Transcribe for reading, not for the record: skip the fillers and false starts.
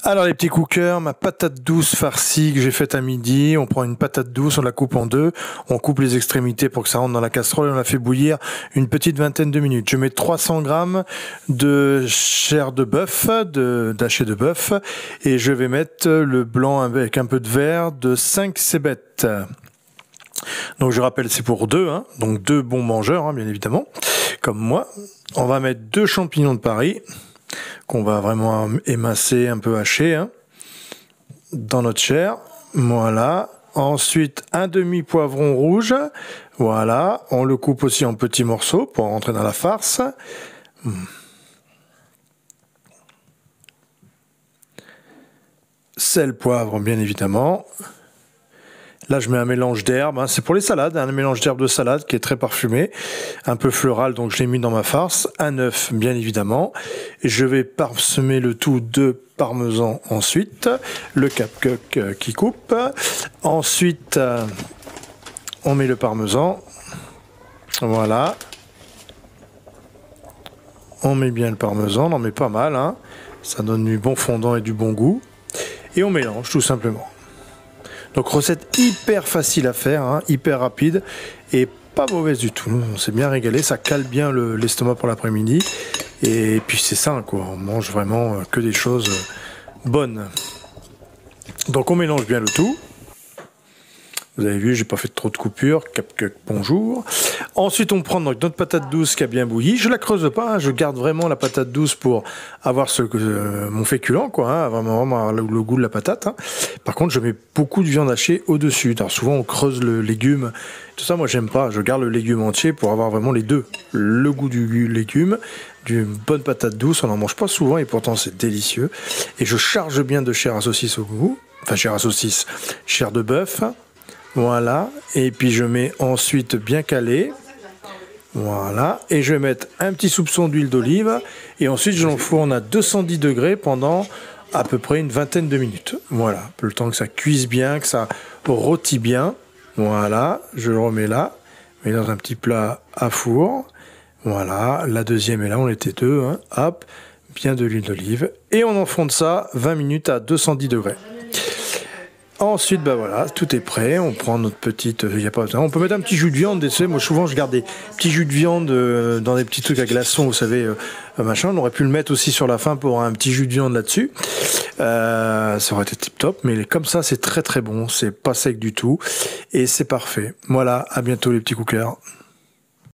Alors les petits cookers, ma patate douce farcie que j'ai faite à midi, on prend une patate douce, on la coupe en deux, on coupe les extrémités pour que ça rentre dans la casserole et on la fait bouillir une petite vingtaine de minutes. Je mets 300 grammes de chair de bœuf, d'haché de bœuf, et je vais mettre le blanc avec un peu de vert de 5 cébettes. Donc je rappelle, c'est pour deux, hein, donc deux bons mangeurs, hein, bien évidemment, comme moi. On va mettre 2 champignons de Paris, qu'on va vraiment émincer, un peu hacher, hein, dans notre chair. Voilà. Ensuite, un demi-poivron rouge. Voilà. On le coupe aussi en petits morceaux pour rentrer dans la farce. Sel, poivre, bien évidemment. Là, je mets un mélange d'herbes, hein. C'est pour les salades, un mélange d'herbes de salade qui est très parfumé, un peu floral, donc je l'ai mis dans ma farce. Un œuf, bien évidemment. Et je vais parsemer le tout de parmesan ensuite, le capcoq qui coupe. Ensuite, on met le parmesan. Voilà. On met bien le parmesan, on en met pas mal, hein. Ça donne du bon fondant et du bon goût. Et on mélange tout simplement. Donc recette hyper facile à faire, hein, hyper rapide et pas mauvaise du tout. On s'est bien régalé, ça cale bien l'estomac pour l'après-midi. Et puis c'est ça, quoi. On mange vraiment que des choses bonnes. Donc on mélange bien le tout. Vous avez vu, j'ai pas fait trop de coupures. Capcoq, bonjour. Ensuite, on prend donc notre patate douce qui a bien bouilli. Je la creuse pas, hein, je garde vraiment la patate douce pour avoir mon féculent, quoi, hein, vraiment avoir le goût de la patate. Hein. Par contre, je mets beaucoup de viande hachée au-dessus. Alors souvent, on creuse le légume. Tout ça, moi, j'aime pas. Je garde le légume entier pour avoir vraiment les deux. Le goût du légume, d'une bonne patate douce. On n'en mange pas souvent et pourtant, c'est délicieux. Et je charge bien de chair à saucisse au goût. Enfin, chair à saucisse, chair de bœuf. Voilà, et puis je mets ensuite bien calé, voilà, et je vais mettre un petit soupçon d'huile d'olive, et ensuite je l'enfourne à 210 degrés pendant à peu près une vingtaine de minutes. Voilà, le temps que ça cuise bien, que ça rôtit bien. Voilà, je le remets là, mais dans un petit plat à four. Voilà, la deuxième est là, on était deux, hein, hop, bien de l'huile d'olive, et on enfonce ça 20 minutes à 210 degrés. Ensuite, ben voilà, tout est prêt. On prend notre petite, y a pas besoin. On peut mettre un petit jus de viande. Moi, souvent, je garde des petits jus de viande dans des petits trucs à glaçons, vous savez, machin. On aurait pu le mettre aussi sur la fin pour un petit jus de viande là-dessus. Ça aurait été tip top. Mais comme ça, c'est très très bon. C'est pas sec du tout et c'est parfait. Voilà, à bientôt les petits cookers.